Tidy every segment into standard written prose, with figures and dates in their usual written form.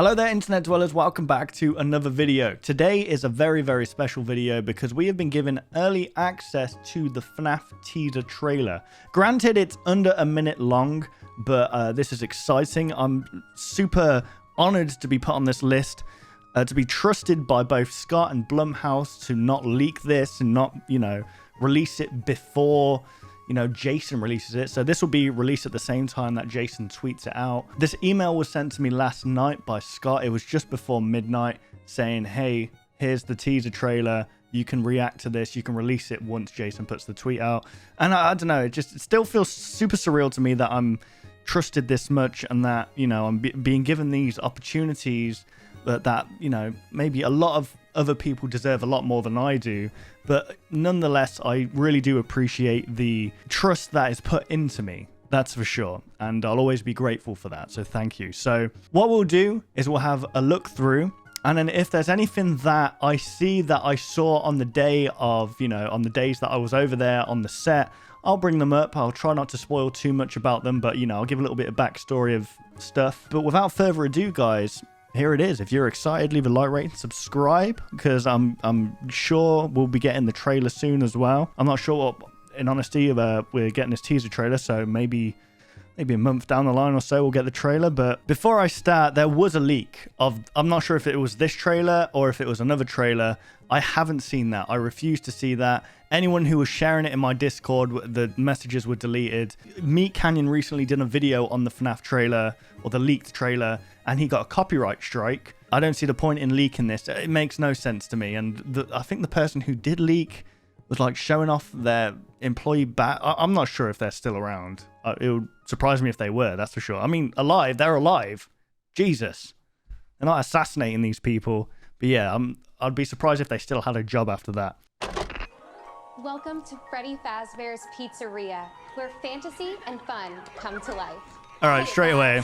Hello there, internet dwellers. Welcome back to another video. Today is a very special video because we have been given early access to the FNAF teaser trailer. Granted, it's under a minute long, but this is exciting. I'm super honored to be put on this list, to be trusted by both Scott and Blumhouse to not leak this and not, release it before Jason releases it. So this will be released at the same time that Jason tweets it out. This email was sent to me last night by Scott. It was just before midnight saying, hey, here's the teaser trailer. You can react to this. You can release it once Jason puts the tweet out. And I don't know, it still feels super surreal to me that I'm trusted this much and that, I'm being given these opportunities that maybe a lot of other people deserve a lot more than I do. But nonetheless, I really do appreciate the trust that is put into me. That's for sure. And I'll always be grateful for that. So thank you. So what we'll do is we'll have a look through. And then if there's anything that I see that I saw on the day of, on the days that I was over there on the set, I'll bring them up. I'll try not to spoil too much about them, but, I'll give a little bit of backstory of stuff. But without further ado, guys, here it is. If you're excited, leave a like, rate, and subscribe, because I'm sure we'll be getting the trailer soon as well. I'm not sure what, in honesty, we're getting this teaser trailer, so maybe a month down the line or so we'll get the trailer. But before I start, there was a leak of, I'm not sure if it was this trailer or if it was another trailer. I haven't seen that. I refuse to see that. Anyone who was sharing it in my Discord, the messages were deleted. Meat Canyon recently did a video on the FNAF trailer, or the leaked trailer, and he got a copyright strike. I don't see the point in leaking this. It makes no sense to me. And I think the person who did leak was like showing off their employee badge. I'm not sure if they're still around. It would surprise me if they were, that's for sure. I mean, alive, they're alive. Jesus. They're not assassinating these people. But yeah, I'd be surprised if they still had a job after that. Welcome to Freddy Fazbear's Pizzeria, where fantasy and fun come to life. All right, straight away.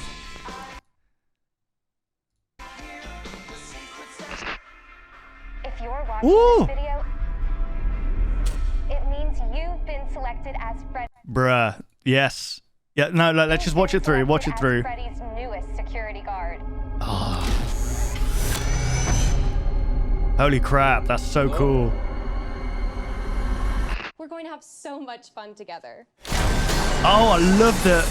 If you're watching this video, it means you've been selected as Freddy. Bruh, yes. Yeah, no, let's just watch it through. Watch it through. Freddy's newest security guard. Oh. Holy crap, that's so cool. We're going to have so much fun together. Oh, I love the...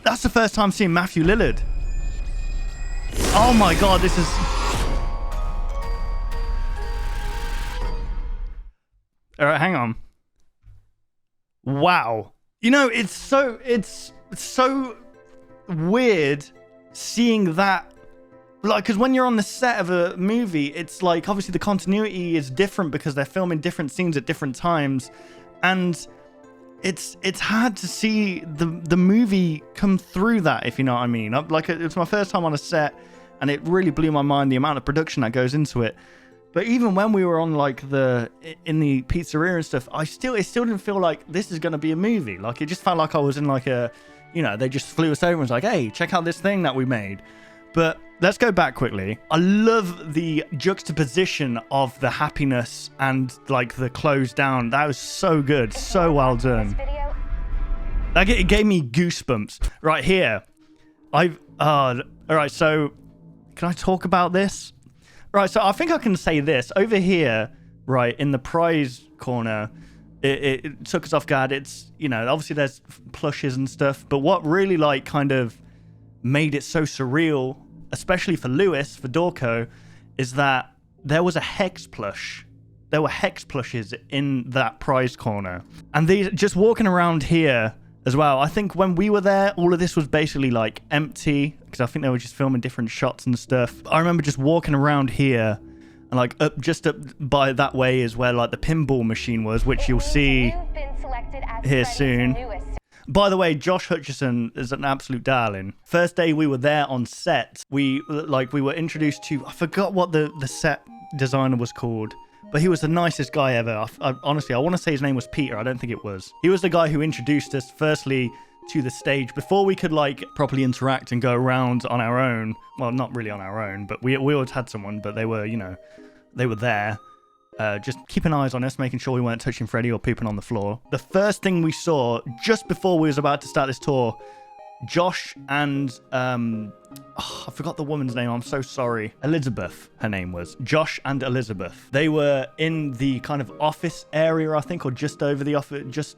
That's the first time seeing Matthew Lillard. Oh my god, this is... Alright, hang on. Wow. It's so weird seeing that. Like, because when you're on the set of a movie, it's like, obviously the continuity is different because they're filming different scenes at different times. And it's hard to see the movie come through that, if you know what I mean. Like, it's my first time on a set, and it really blew my mind, the amount of production that goes into it. But even when we were on, like, in the pizzeria and stuff, it still didn't feel like this is going to be a movie. Like, it just felt like I was in, like, they just flew us over and was like, hey, check out this thing that we made. But let's go back quickly. I love the juxtaposition of the happiness and, like, the close down. That was so good. So well done. It gave me goosebumps. Right here. All right, so can I talk about this? Right, so I think I can say this. Over here, right, in the prize corner, it took us off guard. It's, obviously there's plushes and stuff, but what really, like, kind of made it so surreal, especially for Lewis, for Dorco, is that there was a Hex plush. There were Hex plushes in that prize corner. And these, just walking around here as well, I think when we were there, all of this was basically like empty, because I think they were just filming different shots and stuff. I remember just walking around here, and like up by that way is where like the pinball machine was, which you'll see here soon. By the way, Josh Hutcherson is an absolute darling. First day we were there on set, we were introduced to, I forgot what the set designer was called, but he was the nicest guy ever. Honestly, I want to say his name was Peter. I don't think it was. He was the guy who introduced us firstly to the stage before we could like properly interact and go around on our own. Well, not really on our own, but we always had someone, but they were, they were there. just keeping eyes on us, making sure we weren't touching Freddy or pooping on the floor. The first thing we saw just before we was about to start this tour, Josh and I forgot the woman's name. I'm so sorry. Elizabeth, her name was. Josh and Elizabeth. They were in the kind of office area, I think, or just over the office, just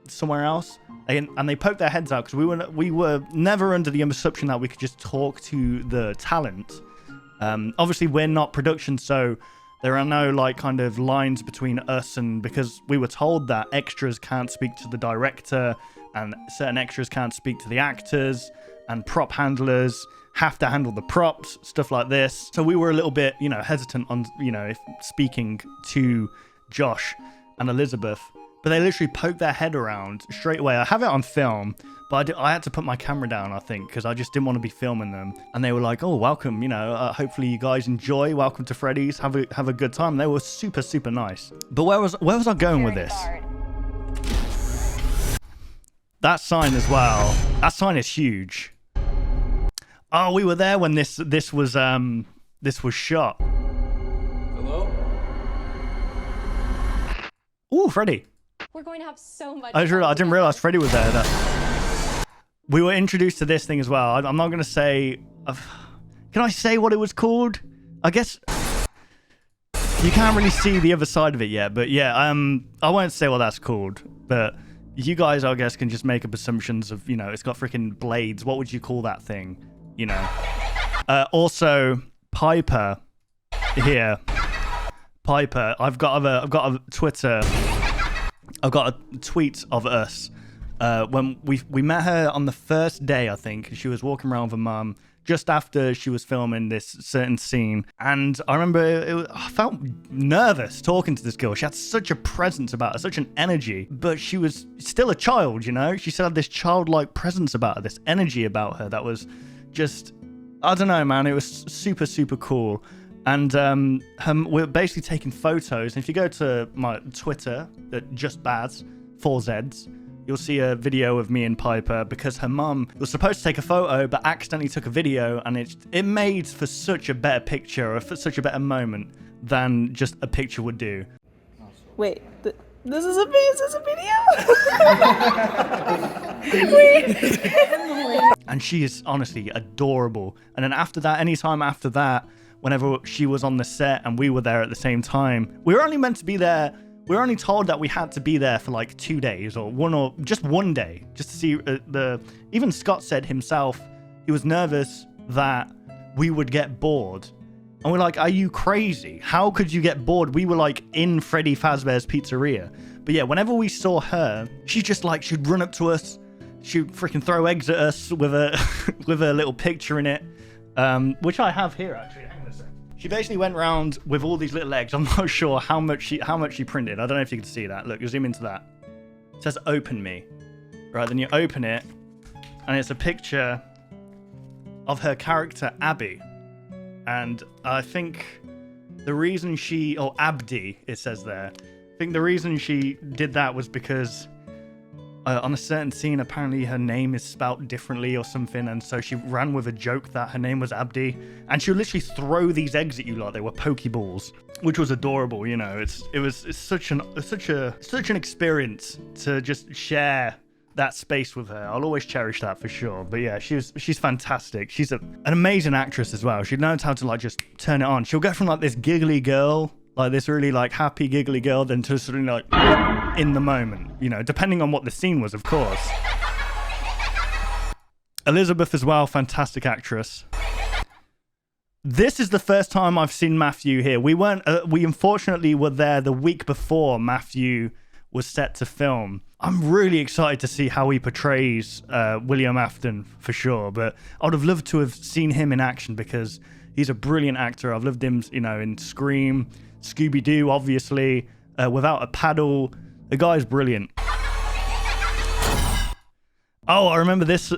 somewhere else. And they poked their heads out because we were never under the assumption that we could just talk to the talent. Obviously, we're not production, so there are no like kind of lines between us, and because we were told that extras can't speak to the director and certain extras can't speak to the actors, and prop handlers have to handle the props, stuff like this. So we were a little bit, hesitant on, speaking to Josh and Elizabeth. But they literally poked their head around straight away. I have it on film, but I had to put my camera down, I think, because I just didn't want to be filming them. And they were like, "Oh, welcome, hopefully you guys enjoy. Welcome to Freddy's. Have a good time." And they were super, super nice. But where was I going with this? That sign as well. That sign is huge. Oh, we were there when this was shot. Hello? Ooh, Freddy. We're going to have so much I didn't fun. realize Freddy was there. We were introduced to this thing as well. I'm not going to say... Can I say what it was called? I guess... You can't really see the other side of it yet, but yeah, I won't say what that's called, but you guys, I guess, can just make up assumptions of, it's got freaking blades. What would you call that thing? Also, Piper here. Piper, I've got a Twitter... I've got a tweet of us when we met her on the first day, I think. She was walking around with her mum just after she was filming this certain scene. And I remember I felt nervous talking to this girl. She had such a presence about her, such an energy. But she was still a child, She still had this childlike presence about her, this energy about her that was just... I don't know, man. It was super, super cool. And we're basically taking photos. And if you go to my Twitter, just Baz, 4 Zs, you'll see a video of me and Piper because her mum was supposed to take a photo, but accidentally took a video, and it made for such a better picture, or for such a better moment than just a picture would do. Wait, this is a video? Wait. And she is honestly adorable. And then after that, anytime after that, whenever she was on the set and we were there at the same time, we were only meant to be there. We were only told that we had to be there for like 2 days or just one day, just to see even Scott said himself, he was nervous that we would get bored. And we're like, are you crazy? How could you get bored? We were like in Freddy Fazbear's Pizzeria. But yeah, whenever we saw her, she'd run up to us. She'd freaking throw eggs at us with a little picture in it, which I have here actually. She basically went around with all these little eggs. I'm not sure how much she printed. I don't know if you can see that. Look, you zoom into that. It says "Open Me." Right, then you open it, and it's a picture of her character Abby. And I think the reason Abdi, it says there. I think the reason she did that was because on a certain scene, apparently her name is spelt differently or something, and so she ran with a joke that her name was Abdi, and she would literally throw these eggs at you like they were Pokeballs, which was adorable. It's such an experience to just share that space with her. I'll always cherish that for sure. But yeah, she's fantastic. She's an amazing actress as well. She knows how to like just turn it on. She'll go from like this giggly girl, like this really like happy giggly girl, then to sort of like in the moment, depending on what the scene was, of course. Elizabeth as well, fantastic actress. This is the first time I've seen Matthew here. We unfortunately were there the week before Matthew was set to film. I'm really excited to see how he portrays William Afton for sure, but I would have loved to have seen him in action because he's a brilliant actor. I've loved him, in Scream, Scooby-Doo, obviously, Without a Paddle. The guy's brilliant. Oh, I remember this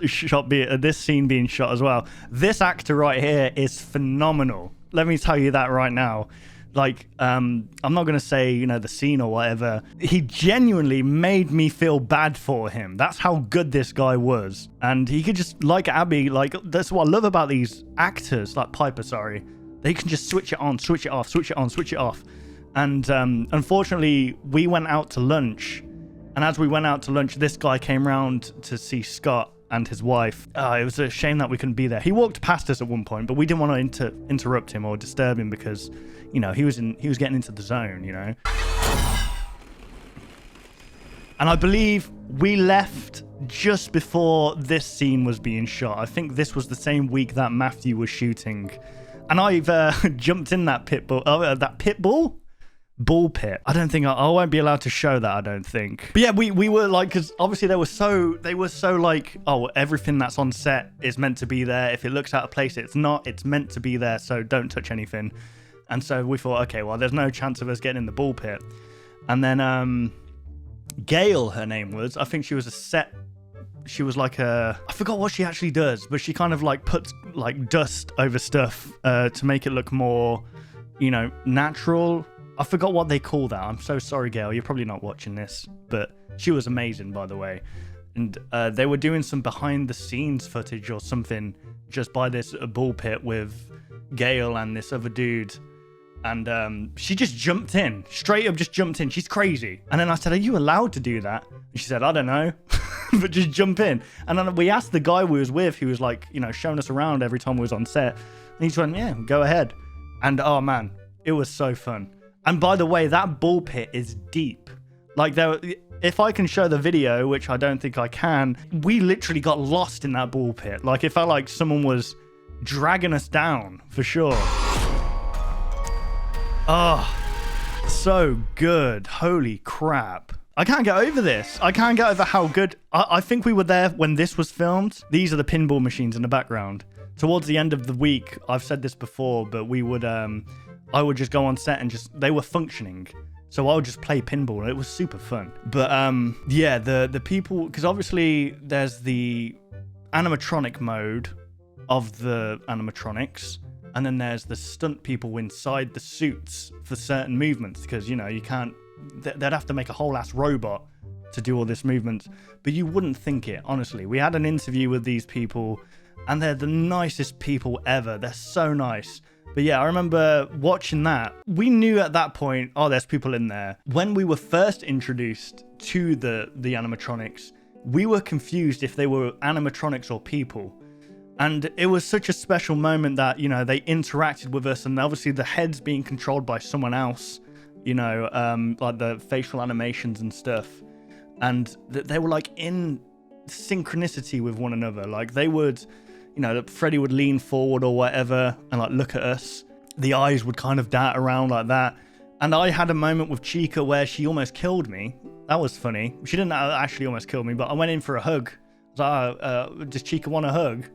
scene being shot as well. This actor right here is phenomenal. Let me tell you that right now. Like, I'm not going to say, the scene or whatever. He genuinely made me feel bad for him. That's how good this guy was. And he could just, like Abby, that's what I love about these actors, like Piper, sorry. They can just switch it on, switch it off, switch it on, switch it off. And unfortunately, we went out to lunch. And as we went out to lunch, this guy came round to see Scott and his wife. It was a shame that we couldn't be there. He walked past us at one point, but we didn't want to interrupt him or disturb him because, you know, he was getting into the zone, you know. And I believe we left just before this scene was being shot. I think this was the same week that Matthew was shooting. And I've jumped in that bull pit. I don't think I won't be allowed to show that, I don't think. But yeah, we were like, because obviously they were so like, oh, everything that's on set is meant to be there. If it looks out of place, it's not. It's meant to be there, so don't touch anything. And so we thought, okay, well, there's no chance of us getting in the bull pit. And then Gail, her name was, I think she was a set. She was like I forgot what she actually does, but she kind of like puts like dust over stuff to make it look more, you know, natural. I forgot what they call that. I'm so sorry, Gail. You're probably not watching this, but she was amazing, by the way. And they were doing some behind the scenes footage or something just by this bull pit with Gail and this other dude. And she just jumped in, straight up just jumped in. She's crazy. And then I said, are you allowed to do that? And she said, I don't know, but just jump in. And then we asked the guy we was with, who was like, you know, showing us around every time we was on set. And he just went, yeah, go ahead. And oh man, it was so fun. And by the way, that bull pit is deep. Like if I can show the video, which I don't think I can, we literally got lost in that bull pit. Like it felt like someone was dragging us down for sure. Oh, so good. Holy crap. I can't get over this. I can't get over how good. I think we were there when this was filmed. These are the pinball machines in the background. Towards the end of the week, I've said this before, but we would, I would just go on set and they were functioning. So I would just play pinball and it was super fun. But yeah, the people, because obviously there's the animatronic mode of the animatronics. And then there's the stunt people inside the suits for certain movements, because, you know, you can't, they'd have to make a whole ass robot to do all this movement. But you wouldn't think it, honestly. We had an interview with these people and they're the nicest people ever. They're so nice. But yeah, I remember watching that. We knew at that point, oh, there's people in there. When we were first introduced to the animatronics, we were confused if they were animatronics or people. And it was such a special moment that, you know, they interacted with us, and obviously the heads being controlled by someone else, you know, like the facial animations and stuff. And they were like in synchronicity with one another. Like they would, you know, Freddy would lean forward or whatever and like look at us. The eyes would kind of dart around like that. And I had a moment with Chica where she almost killed me. That was funny. She didn't actually almost kill me, but I went in for a hug. I was like, does Chica want a hug?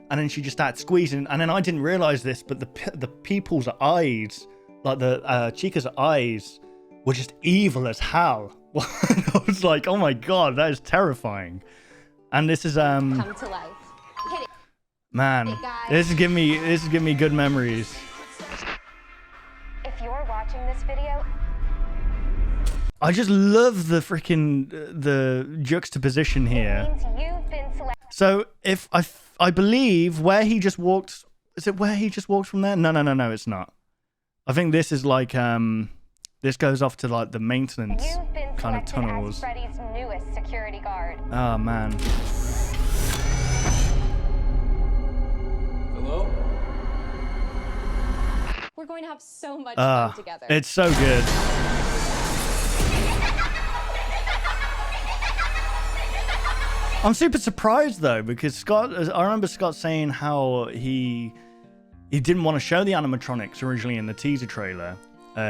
And then she just started squeezing. And then I didn't realize this, but the people's eyes, like the Chica's eyes, were just evil as hell. I was like, oh my God, that is terrifying. And this is Come to life. Hit it. Man, this is giving me good memories. If you're watching this video, I just love the freaking the juxtaposition here. it means you've been selected. So if I believe where he just walked, is it where he just walked from there? No, it's not. I think this is like this goes off to like the maintenance You've been kind of selected tunnels. as Freddy's newest security guard. Oh man. Hello? We're going to have so much fun together. It's so good. I'm super surprised though, because I remember Scott saying how he didn't want to show the animatronics originally in the teaser trailer.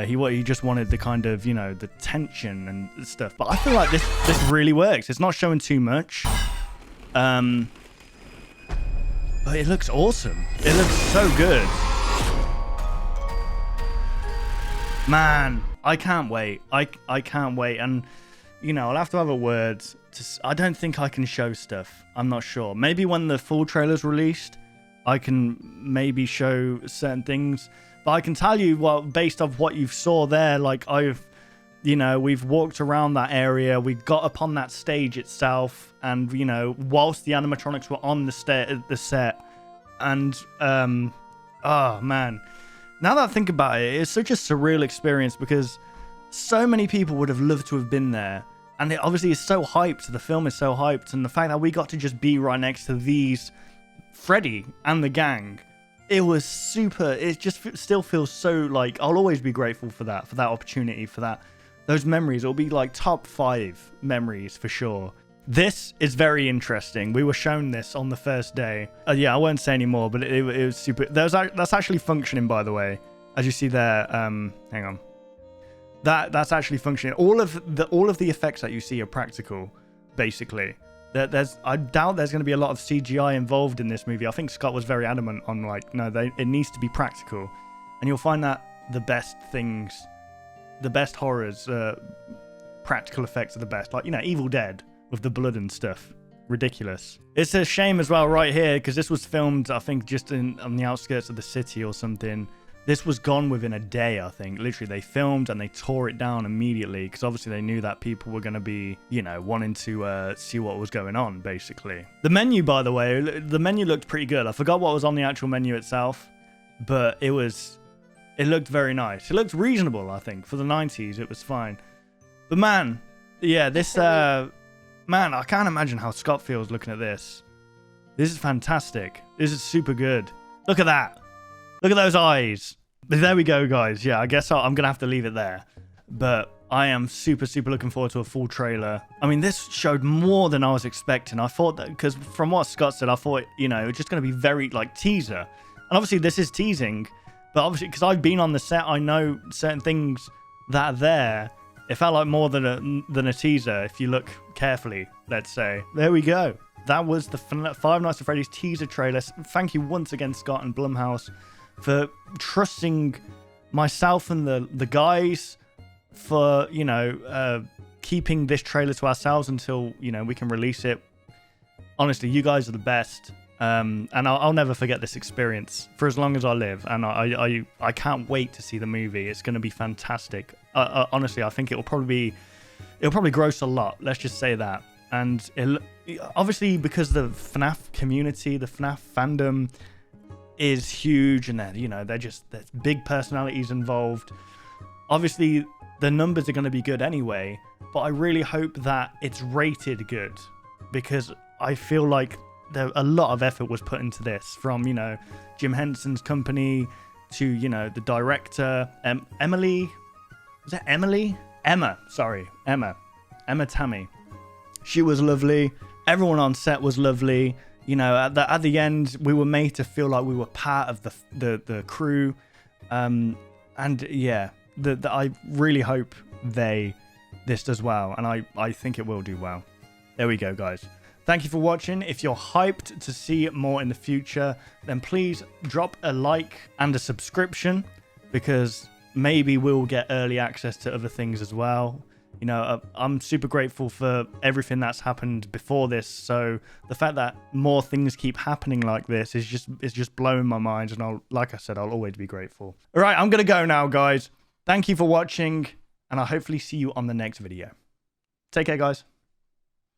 He just wanted the kind of, you know, the tension and stuff. But I feel like this really works. It's not showing too much. But it looks awesome. It looks so good. Man, I can't wait. I can't wait. And, you know, I'll have to have a word. I don't think I can show stuff. I'm not sure. Maybe when the full trailer's released, I can maybe show certain things. But I can tell you, well, based off what you saw there, like we've walked around that area. We got up on that stage itself. And, you know, whilst the animatronics were on the set. And, oh, man. Now that I think about it, it's such a surreal experience because so many people would have loved to have been there. And it obviously is so hyped. The film is so hyped. And the fact that we got to just be right next to these, Freddy and the gang, it was super. It just still feels so like, I'll always be grateful for that opportunity, for that, those memories. It'll be like top 5 memories for sure. This is very interesting. We were shown this on the first day. Yeah, I won't say any more, but it was super. That's actually functioning, by the way. As you see there, hang on. That's actually functioning. All of the effects that you see are practical, basically. I doubt there's going to be a lot of CGI involved in this movie. I think Scott was very adamant on like, no, it needs to be practical, and you'll find that the best things, the best horrors, practical effects are the best. Like, you know, Evil Dead with the blood and stuff, ridiculous. It's a shame as well right here because this was filmed, I think, just on the outskirts of the city or something. This was gone within a day, I think. Literally, they filmed and they tore it down immediately because obviously they knew that people were going to be, you know, wanting to see what was going on, basically. The menu, by the way, the menu looked pretty good. I forgot what was on the actual menu itself, but it looked very nice. It looked reasonable, I think. For the 90s, it was fine. But man, yeah, this, man, I can't imagine how Scott feels looking at this. This is fantastic. This is super good. Look at that. Look at those eyes. But there we go, guys. Yeah, I guess I'm going to have to leave it there. But I am super, super looking forward to a full trailer. I mean, this showed more than I was expecting. I thought that, because from what Scott said, I thought, you know, it's just going to be very, like, teaser. And obviously, this is teasing. But obviously, because I've been on the set, I know certain things that are there. It felt like more than a teaser, if you look carefully, let's say. There we go. That was the Five Nights at Freddy's teaser trailer. Thank you once again, Scott and Blumhouse, for trusting myself and the guys for, you know, keeping this trailer to ourselves until, you know, we can release it. Honestly, you guys are the best. And I'll never forget this experience for as long as I live. And I can't wait to see the movie. It's going to be fantastic. Honestly, I think it'll probably gross a lot. Let's just say that. And obviously, because the FNAF community, the FNAF fandom is huge, and there's big personalities involved. Obviously, the numbers are going to be good anyway, but I really hope that it's rated good, because I feel like a lot of effort was put into this, from, you know, Jim Henson's company to, you know, the director, Emma Tammy. She was lovely. Everyone on set was lovely. You know, at the end, we were made to feel like we were part of the crew. And yeah, I really hope this does well, and I think it will do well. There we go, guys. Thank you for watching. If you're hyped to see more in the future, then please drop a like and a subscription, because maybe we'll get early access to other things as well. You know, I'm super grateful for everything that's happened before this. So the fact that more things keep happening like this is just blowing my mind. And like I said, I'll always be grateful. All right, I'm going to go now, guys. Thank you for watching, and I'll hopefully see you on the next video. Take care, guys.